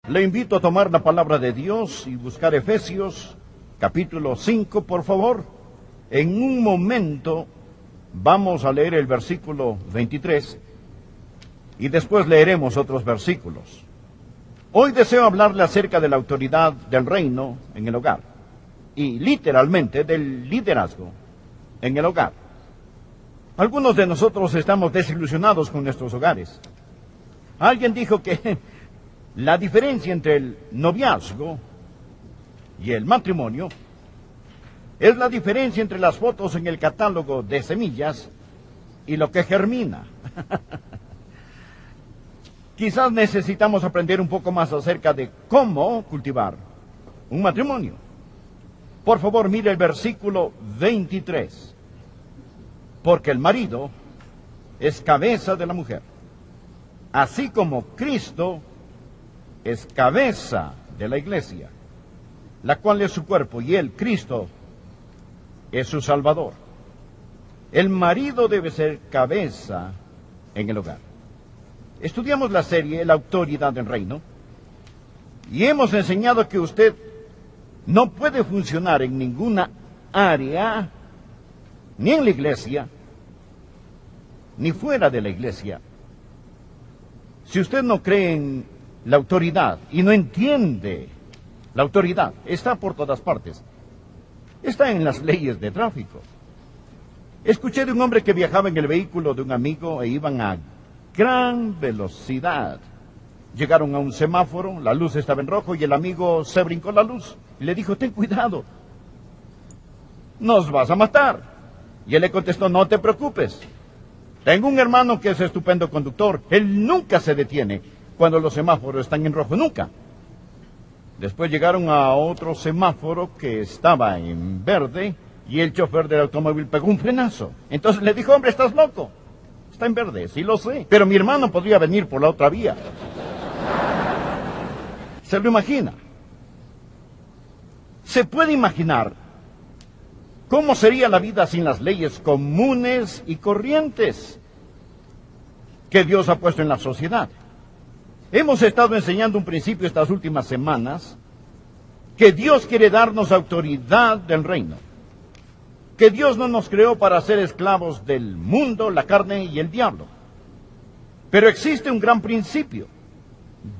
Le invito a tomar la palabra de Dios y buscar Efesios, capítulo 5, por favor. En un momento vamos a leer el versículo 23 y después leeremos otros versículos. Hoy deseo hablarle acerca de la autoridad del reino en el hogar y literalmente del liderazgo en el hogar. Algunos de nosotros estamos desilusionados con nuestros hogares. Alguien dijo que la diferencia entre el noviazgo y el matrimonio es la diferencia entre las fotos en el catálogo de semillas y lo que germina. Quizás necesitamos aprender un poco más acerca de cómo cultivar un matrimonio. Por favor, mire el versículo 23. Porque el marido es cabeza de la mujer, así como Cristo es cabeza de la iglesia, la cual es su cuerpo, y él, Cristo, es su Salvador. El marido debe ser cabeza en el hogar. Estudiamos la serie La autoridad del reino, y hemos enseñado que usted no puede funcionar en ninguna área, ni en la iglesia, ni fuera de la iglesia, si usted no cree en la autoridad y no entiende la autoridad. Está por todas partes. Está en las leyes de tráfico. Escuché de un hombre que viajaba en el vehículo de un amigo e iban a gran velocidad. Llegaron a un semáforo, la luz estaba en rojo y el amigo se brincó la luz y le dijo: ten cuidado, nos vas a matar. Y él le contestó: no te preocupes, tengo un hermano que es estupendo conductor, él nunca se detiene cuando los semáforos están en rojo, nunca. Después llegaron a otro semáforo que estaba en verde y el chofer del automóvil pegó un frenazo. Entonces le dijo: hombre, estás loco, está en verde, sí lo sé, pero mi hermano podría venir por la otra vía. ¿Se lo imagina? ¿Se puede imaginar cómo sería la vida sin las leyes comunes y corrientes que Dios ha puesto en la sociedad? Hemos estado enseñando un principio estas últimas semanas, que Dios quiere darnos autoridad del reino, que Dios no nos creó para ser esclavos del mundo, la carne y el diablo. Pero existe un gran principio: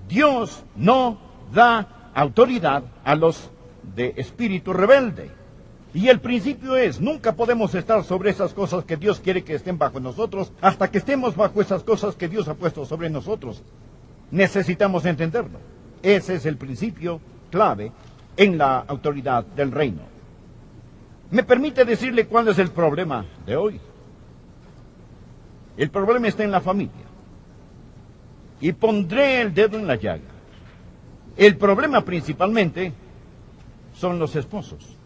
Dios no da autoridad a los de espíritu rebelde. Y el principio es: nunca podemos estar sobre esas cosas que Dios quiere que estén bajo nosotros hasta que estemos bajo esas cosas que Dios ha puesto sobre nosotros. Necesitamos entenderlo. Ese es el principio clave en la autoridad del reino. ¿Me permite decirle cuál es el problema de hoy? El problema está en la familia. Y pondré el dedo en la llaga. El problema principalmente son los esposos.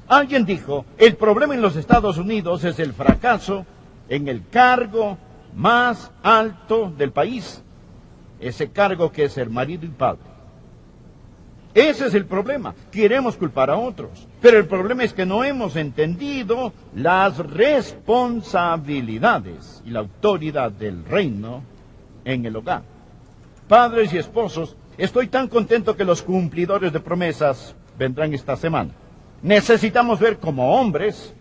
Alguien dijo: el problema en los Estados Unidos es el fracaso en el cargo más alto del país. Ese cargo que es ser marido y padre. Ese es el problema. Queremos culpar a otros, pero el problema es que no hemos entendido las responsabilidades y la autoridad del reino en el hogar. Padres y esposos, estoy tan contento que los cumplidores de promesas vendrán esta semana. Necesitamos ver como hombres,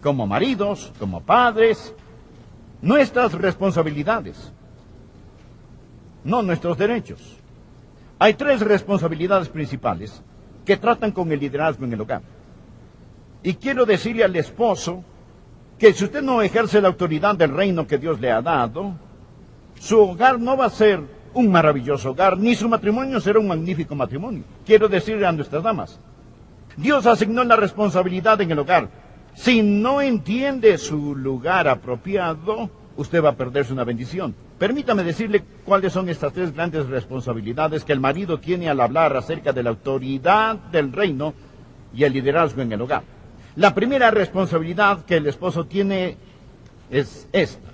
como maridos, como padres, nuestras responsabilidades, no nuestros derechos. Hay 3 responsabilidades principales que tratan con el liderazgo en el hogar. Y quiero decirle al esposo que si usted no ejerce la autoridad del reino que Dios le ha dado, su hogar no va a ser un maravilloso hogar, ni su matrimonio será un magnífico matrimonio. Quiero decirle a nuestras damas: Dios asignó la responsabilidad en el hogar. Si no entiende su lugar apropiado, usted va a perderse una bendición. Permítame decirle cuáles son estas 3 grandes responsabilidades que el marido tiene al hablar acerca de la autoridad del reino y el liderazgo en el hogar. La primera responsabilidad que el esposo tiene es esta: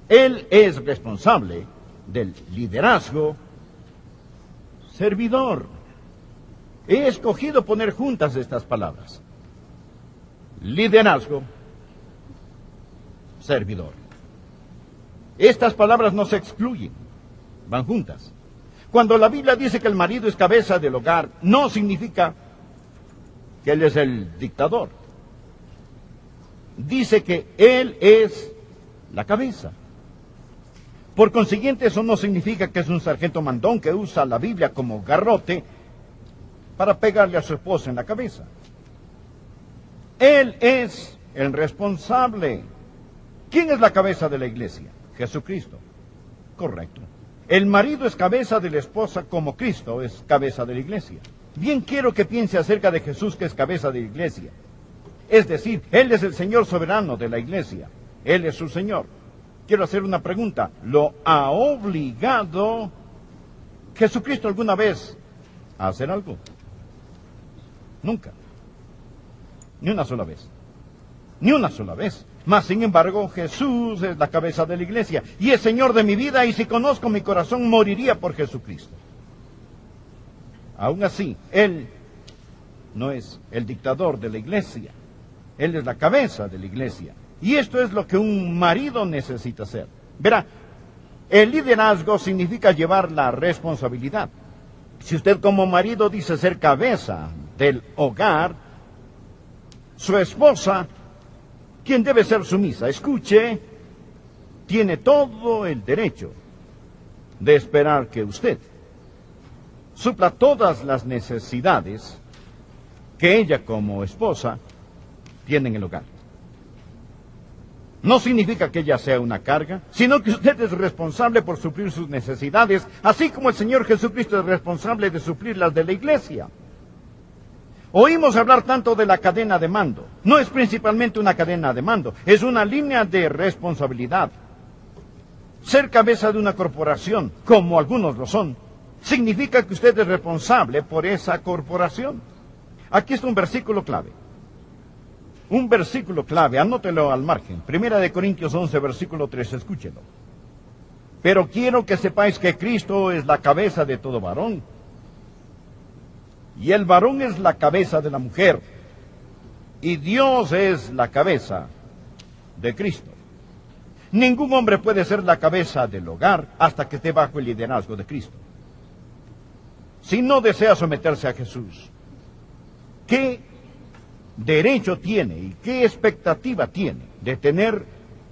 él es responsable del liderazgo servidor. He escogido poner juntas estas palabras: liderazgo servidor. Estas palabras no se excluyen, van juntas. Cuando la Biblia dice que el marido es cabeza del hogar, no significa que él es el dictador. Dice que él es la cabeza. Por consiguiente, eso no significa que es un sargento mandón que usa la Biblia como garrote para pegarle a su esposa en la cabeza. Él es el responsable. ¿Quién es la cabeza de la iglesia? Jesucristo. Correcto. El marido es cabeza de la esposa como Cristo es cabeza de la iglesia. Bien quiero que piense acerca de Jesús, que es cabeza de la iglesia. Es decir, Él es el Señor soberano de la iglesia. Él es su Señor. Quiero hacer una pregunta. ¿Lo ha obligado Jesucristo alguna vez a hacer algo? Nunca. Ni una sola vez. Ni una sola vez. Mas, sin embargo, Jesús es la cabeza de la iglesia y es Señor de mi vida, y si conozco mi corazón, moriría por Jesucristo. Aún así, Él no es el dictador de la iglesia. Él es la cabeza de la iglesia. Y esto es lo que un marido necesita hacer. Verá, el liderazgo significa llevar la responsabilidad. Si usted como marido dice ser cabeza del hogar, su esposa, quien debe ser sumisa, escuche, tiene todo el derecho de esperar que usted supla todas las necesidades que ella como esposa tiene en el hogar. No significa que ella sea una carga, sino que usted es responsable por suplir sus necesidades, así como el Señor Jesucristo es responsable de suplir las de la iglesia. Oímos hablar tanto de la cadena de mando. No es principalmente una cadena de mando, es una línea de responsabilidad. Ser cabeza de una corporación, como algunos lo son, significa que usted es responsable por esa corporación. Aquí está un versículo clave. Un versículo clave, anótelo al margen. 1 Corintios 11, versículo 3, escúchelo. Pero quiero que sepáis que Cristo es la cabeza de todo varón. Y el varón es la cabeza de la mujer. Y Dios es la cabeza de Cristo. Ningún hombre puede ser la cabeza del hogar hasta que esté bajo el liderazgo de Cristo. Si no desea someterse a Jesús, ¿qué derecho tiene y qué expectativa tiene de tener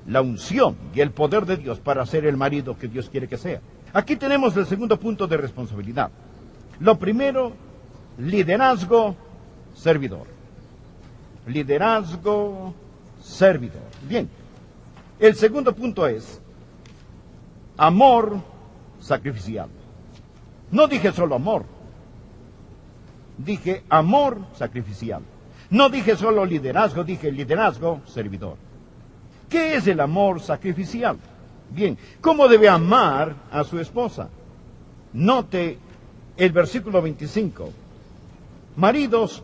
la unción y el poder de Dios para ser el marido que Dios quiere que sea? Aquí tenemos el segundo punto de responsabilidad. Lo primero, liderazgo, servidor. Liderazgo, servidor. Bien. El segundo punto es amor sacrificial. No dije solo amor. Dije amor sacrificial. No dije solo liderazgo, dije liderazgo, servidor. ¿Qué es el amor sacrificial? Bien, ¿cómo debe amar a su esposa? Note el versículo 25. Maridos,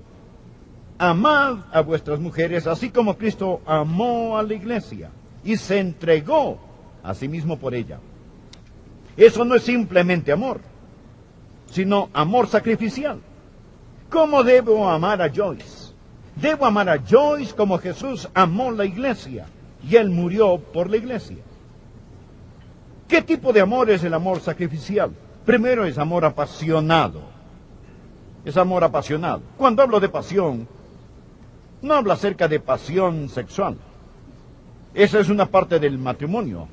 amad a vuestras mujeres, así como Cristo amó a la iglesia y se entregó a sí mismo por ella. Eso no es simplemente amor, sino amor sacrificial. ¿Cómo debo amar a Joyce? Debo amar a Joyce como Jesús amó la iglesia y Él murió por la iglesia. ¿Qué tipo de amor es el amor sacrificial? Primero es amor apasionado. Es amor apasionado. Cuando hablo de pasión, no hablo acerca de pasión sexual. Esa es una parte del matrimonio.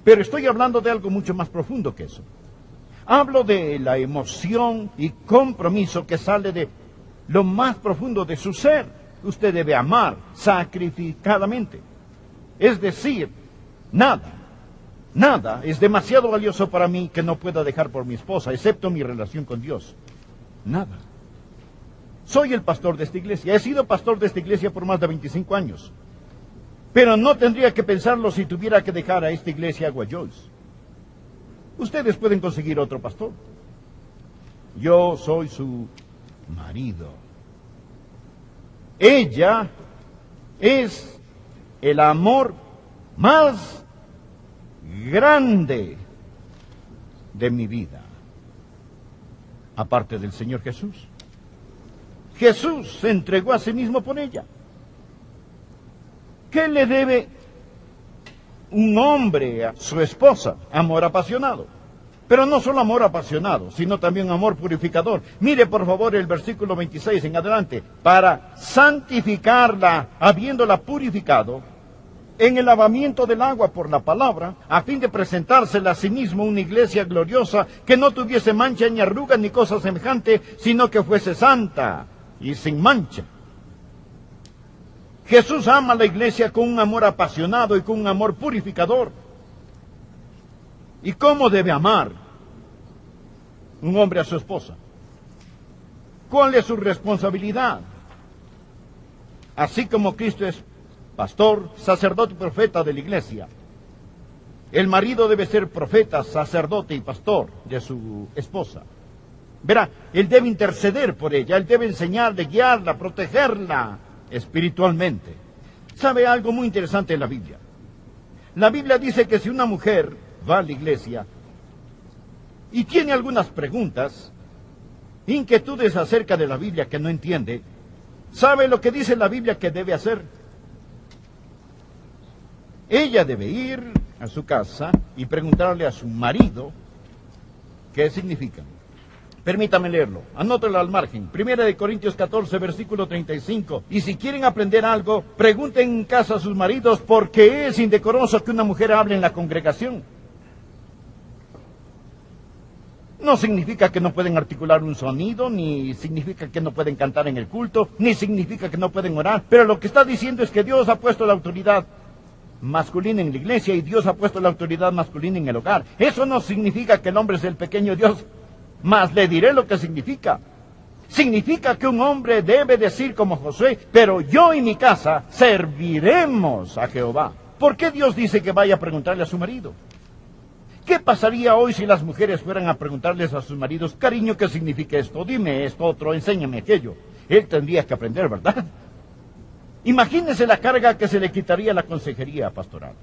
Pero estoy hablando de algo mucho más profundo que eso. Hablo de la emoción y compromiso que sale de lo más profundo de su ser. Usted debe amar sacrificadamente. Es decir, nada es demasiado valioso para mí que no pueda dejar por mi esposa, excepto mi relación con Dios. Nada. Soy el pastor de esta iglesia. He sido pastor de esta iglesia por más de 25 años. Pero no tendría que pensarlo si tuviera que dejar a esta iglesia a Joyce. Ustedes pueden conseguir otro pastor. Yo soy su marido. Ella es el amor más grande de mi vida, aparte del Señor Jesús. Jesús se entregó a sí mismo por ella. ¿Qué le debe un hombre a su esposa? Amor apasionado. Pero no solo amor apasionado, sino también amor purificador. Mire por favor el versículo 26 en adelante. Para santificarla, habiéndola purificado, en el lavamiento del agua por la palabra, a fin de presentársela a sí mismo una iglesia gloriosa, que no tuviese mancha ni arruga ni cosa semejante, sino que fuese santa y sin mancha. Jesús ama a la iglesia con un amor apasionado y con un amor purificador. ¿Y cómo debe amar un hombre a su esposa? ¿Cuál es su responsabilidad? Así como Cristo es pastor, sacerdote y profeta de la iglesia, el marido debe ser profeta, sacerdote y pastor de su esposa. Verá, él debe interceder por ella, él debe enseñarle, guiarla, protegerla espiritualmente. ¿Sabe algo muy interesante en la Biblia? La Biblia dice que si una mujer va a la iglesia y tiene algunas preguntas, inquietudes acerca de la Biblia que no entiende, ¿sabe lo que dice la Biblia que debe hacer? Ella debe ir a su casa y preguntarle a su marido qué significa. Permítame leerlo, anótelo al margen. 1 Corintios 14, versículo 35. Y si quieren aprender algo, pregunten en casa a sus maridos, porque es indecoroso que una mujer hable en la congregación. No significa que no pueden articular un sonido, ni significa que no pueden cantar en el culto, ni significa que no pueden orar. Pero lo que está diciendo es que Dios ha puesto la autoridad masculina en la iglesia y Dios ha puesto la autoridad masculina en el hogar. Eso no significa que el hombre es el pequeño Dios, mas le diré lo que significa. Significa que un hombre debe decir como Josué, pero yo y mi casa serviremos a Jehová. ¿Por qué Dios dice que vaya a preguntarle a su marido? ¿Qué pasaría hoy si las mujeres fueran a preguntarles a sus maridos, cariño, qué significa esto? Dime esto, otro, enséñame aquello. Él tendría que aprender, ¿verdad? Imagínese la carga que se le quitaría a la consejería pastoral.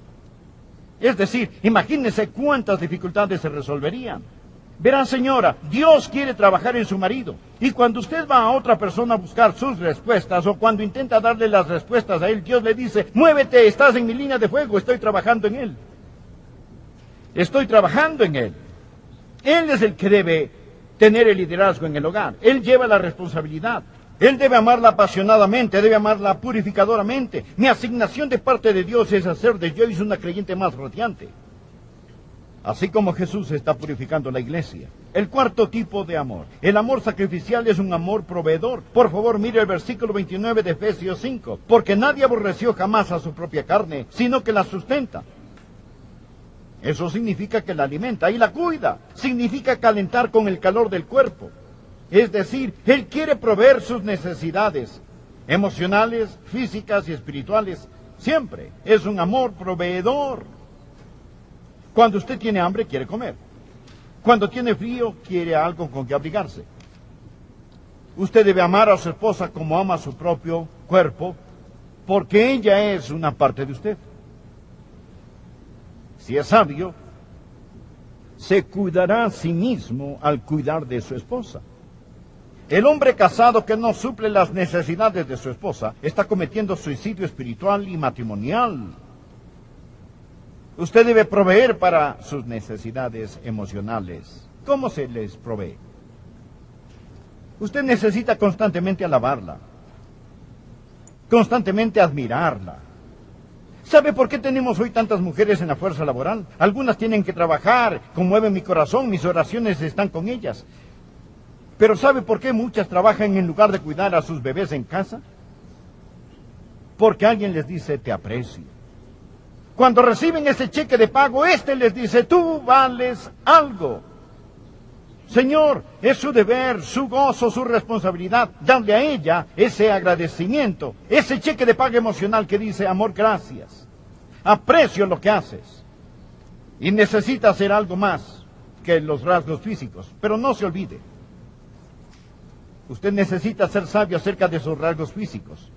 Es decir, imagínese cuántas dificultades se resolverían. Verá, señora, Dios quiere trabajar en su marido. Y cuando usted va a otra persona a buscar sus respuestas, o cuando intenta darle las respuestas a él, Dios le dice, muévete, estás en mi línea de fuego, estoy trabajando en él. Estoy trabajando en él. Él es el que debe tener el liderazgo en el hogar. Él lleva la responsabilidad. Él debe amarla apasionadamente, debe amarla purificadoramente. Mi asignación de parte de Dios es hacer de Joyce una creyente más radiante. Así como Jesús está purificando la iglesia. El cuarto tipo de amor. El amor sacrificial es un amor proveedor. Por favor, mire el versículo 29 de Efesios 5. Porque nadie aborreció jamás a su propia carne, sino que la sustenta. Eso significa que la alimenta y la cuida. Significa calentar con el calor del cuerpo. Es decir, Él quiere proveer sus necesidades emocionales, físicas y espirituales. Siempre es un amor proveedor. Cuando usted tiene hambre, quiere comer. Cuando tiene frío, quiere algo con que abrigarse. Usted debe amar a su esposa como ama a su propio cuerpo, porque ella es una parte de usted. Si es sabio, se cuidará a sí mismo al cuidar de su esposa. El hombre casado que no suple las necesidades de su esposa está cometiendo suicidio espiritual y matrimonial. Usted debe proveer para sus necesidades emocionales. ¿Cómo se les provee? Usted necesita constantemente alabarla, constantemente admirarla. ¿Sabe por qué tenemos hoy tantas mujeres en la fuerza laboral? Algunas tienen que trabajar, conmueve mi corazón, mis oraciones están con ellas. Pero ¿sabe por qué muchas trabajan en lugar de cuidar a sus bebés en casa? Porque alguien les dice, te aprecio. Cuando reciben ese cheque de pago, les dice, tú vales algo. Señor, es su deber, su gozo, su responsabilidad, darle a ella ese agradecimiento, ese cheque de pago emocional que dice, amor, gracias. Aprecio lo que haces. Y necesita hacer algo más que los rasgos físicos. Pero no se olvide. Usted necesita ser sabio acerca de sus rasgos físicos.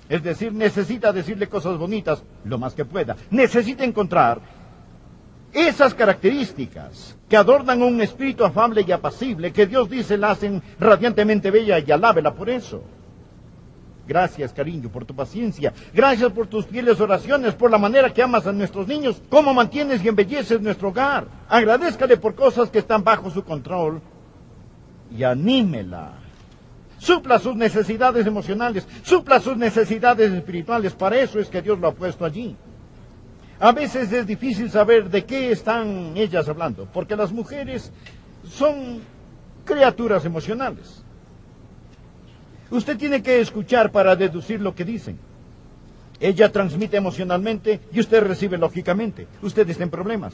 Es decir, necesita decirle cosas bonitas lo más que pueda. Necesita encontrar esas características que adornan un espíritu afable y apacible, que Dios dice la hacen radiantemente bella y alábela por eso. Gracias, cariño, por tu paciencia. Gracias por tus fieles oraciones, por la manera que amas a nuestros niños, cómo mantienes y embelleces nuestro hogar. Agradézcale por cosas que están bajo su control y anímela. Supla sus necesidades emocionales, supla sus necesidades espirituales. Para eso es que Dios lo ha puesto allí. A veces es difícil saber de qué están ellas hablando, porque las mujeres son criaturas emocionales. Usted tiene que escuchar para deducir lo que dicen. Ella transmite emocionalmente y usted recibe lógicamente. Usted está en problemas.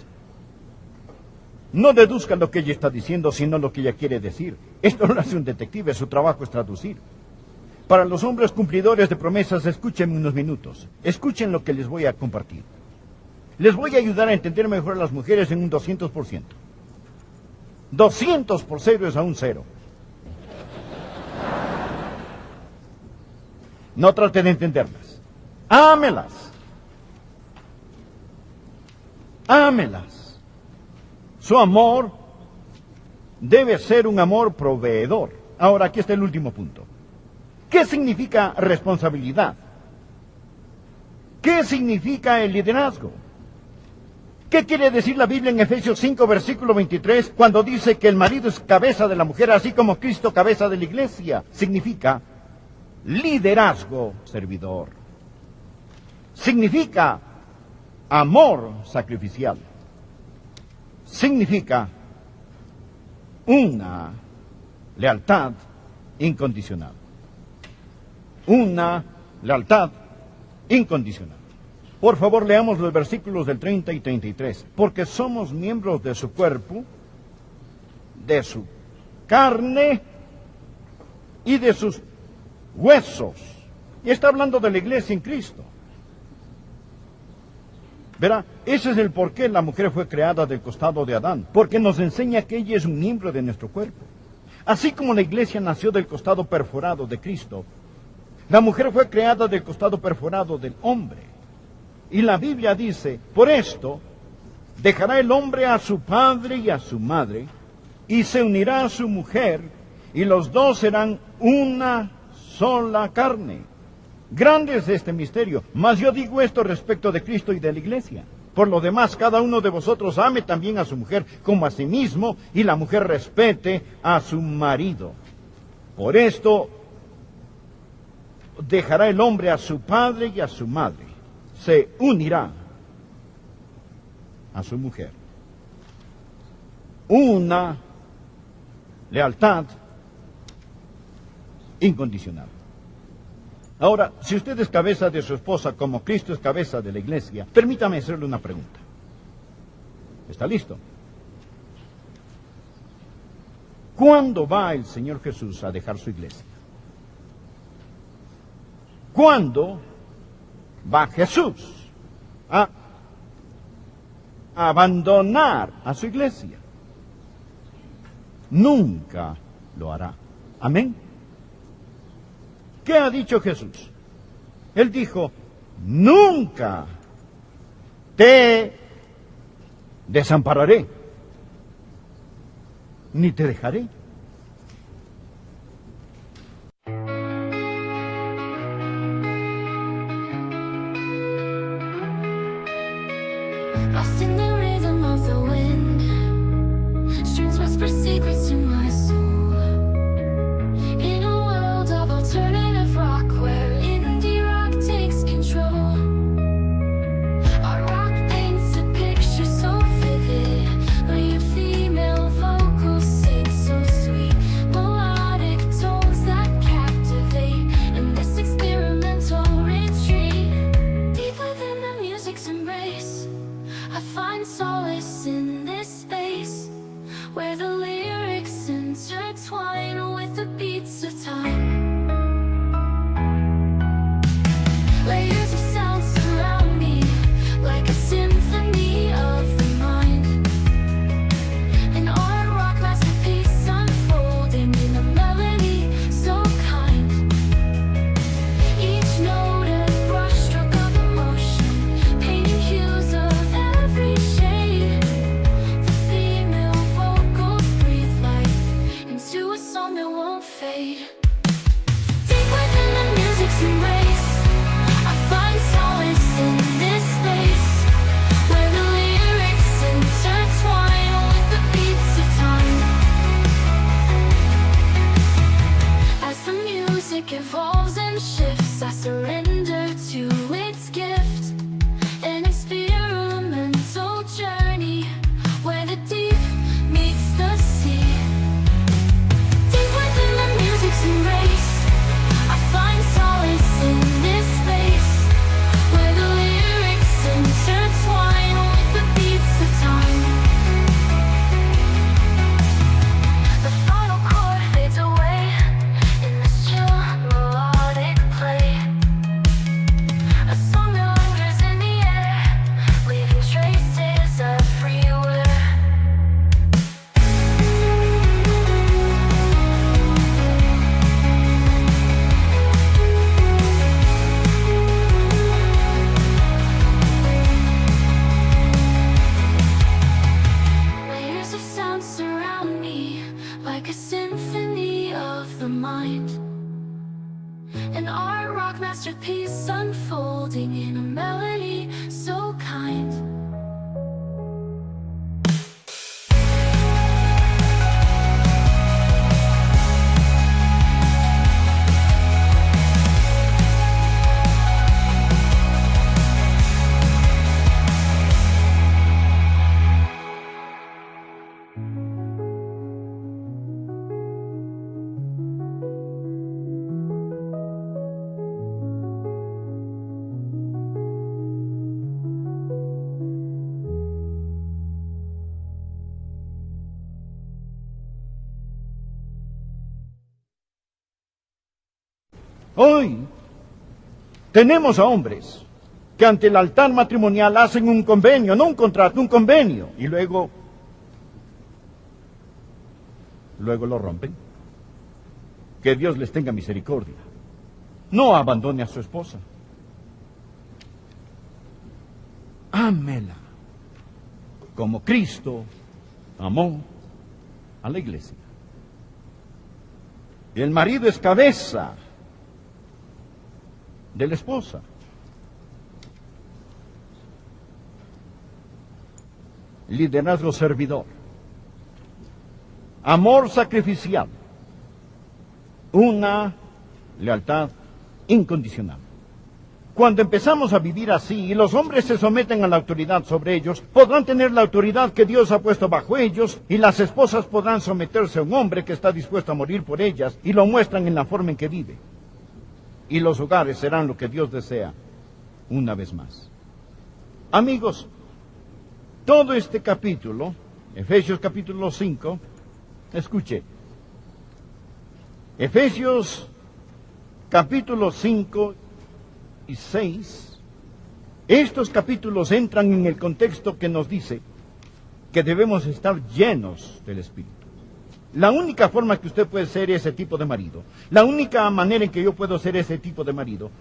No deduzca lo que ella está diciendo, sino lo que ella quiere decir. Esto no lo hace un detective, su trabajo es traducir. Para los hombres cumplidores de promesas, escúchenme unos minutos. Escuchen lo que les voy a compartir. Les voy a ayudar a entender mejor a las mujeres en un 200%. 200 por 0 es a un 0. No trate de entenderlas. Ámelas. Ámelas. Su amor debe ser un amor proveedor. Ahora, aquí está el último punto. ¿Qué significa responsabilidad? ¿Qué significa el liderazgo? ¿Qué quiere decir la Biblia en Efesios 5, versículo 23, cuando dice que el marido es cabeza de la mujer, así como Cristo cabeza de la iglesia? Significa liderazgo servidor. Significa amor sacrificial. Significa una lealtad incondicional. Una lealtad incondicional. Por favor, leamos los versículos del 30 y 33. Porque somos miembros de su cuerpo, de su carne y de sus huesos. Y está hablando de la iglesia en Cristo. Verá, ese es el por qué la mujer fue creada del costado de Adán. Porque nos enseña que ella es un miembro de nuestro cuerpo. Así como la iglesia nació del costado perforado de Cristo, la mujer fue creada del costado perforado del hombre. Y la Biblia dice, por esto, dejará el hombre a su padre y a su madre, y se unirá a su mujer, y los dos serán una sola carne. Grande es este misterio, mas yo digo esto respecto de Cristo y de la iglesia. Por lo demás, cada uno de vosotros ame también a su mujer como a sí mismo, y la mujer respete a su marido. Por esto, dejará el hombre a su padre y a su madre. Se unirá a su mujer. Una lealtad incondicional. Ahora, si usted es cabeza de su esposa como Cristo es cabeza de la iglesia, permítame hacerle una pregunta. ¿Está listo? ¿Cuándo va el Señor Jesús a dejar su iglesia? ¿Cuándo va Jesús a abandonar a su iglesia? Nunca lo hará. Amén. ¿Qué ha dicho Jesús? Él dijo, nunca te desampararé, ni te dejaré. Lost in the rhythm of the wind, streams whisper secrets to my soul. In a world of alternative rock where indie rock takes control, our rock paints a picture so vivid, where your female vocals sing so sweet, melodic tones that captivate. In this experimental retreat, deep within the music's embrace, I find solace in this space, where the lyrics intertwine with the beats of time. Layers of sound surround me, like a symphony of the mind. An art rock masterpiece unfolding in a melody so kind. Each note a brushstroke of emotion, painting hues of every shade. The female vocals breathe life into a song that won't fade. Deep within the music's mind. An art rock masterpiece unfolding in a melody so kind. Hoy tenemos a hombres que ante el altar matrimonial hacen un convenio, no un contrato, un convenio, y luego lo rompen. Que Dios les tenga misericordia. No abandone a su esposa. Ámela como Cristo amó a la iglesia. El marido es cabeza de la esposa. Liderazgo servidor. Amor sacrificial. Una lealtad incondicional. Cuando empezamos a vivir así y los hombres se someten a la autoridad sobre ellos, podrán tener la autoridad que Dios ha puesto bajo ellos, y las esposas podrán someterse a un hombre que está dispuesto a morir por ellas, y lo muestran en la forma en que vive. Y los hogares serán lo que Dios desea una vez más. Amigos, todo este capítulo, Efesios capítulo 5, escuche, Efesios capítulo 5 y 6, estos capítulos entran en el contexto que nos dice que debemos estar llenos del Espíritu. La única forma que usted puede ser ese tipo de marido, la única manera en que yo puedo ser ese tipo de marido,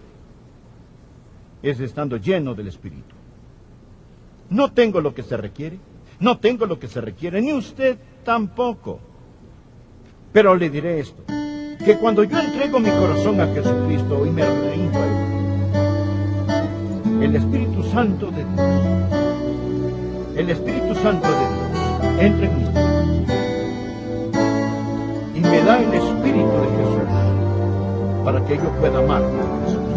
es estando lleno del Espíritu. No tengo lo que se requiere, ni usted tampoco. Pero le diré esto, que cuando yo entrego mi corazón a Jesucristo y me rindo a Él, el Espíritu Santo de Dios entra en mí y me da el Espíritu de Jesús para que yo pueda amar a Jesús.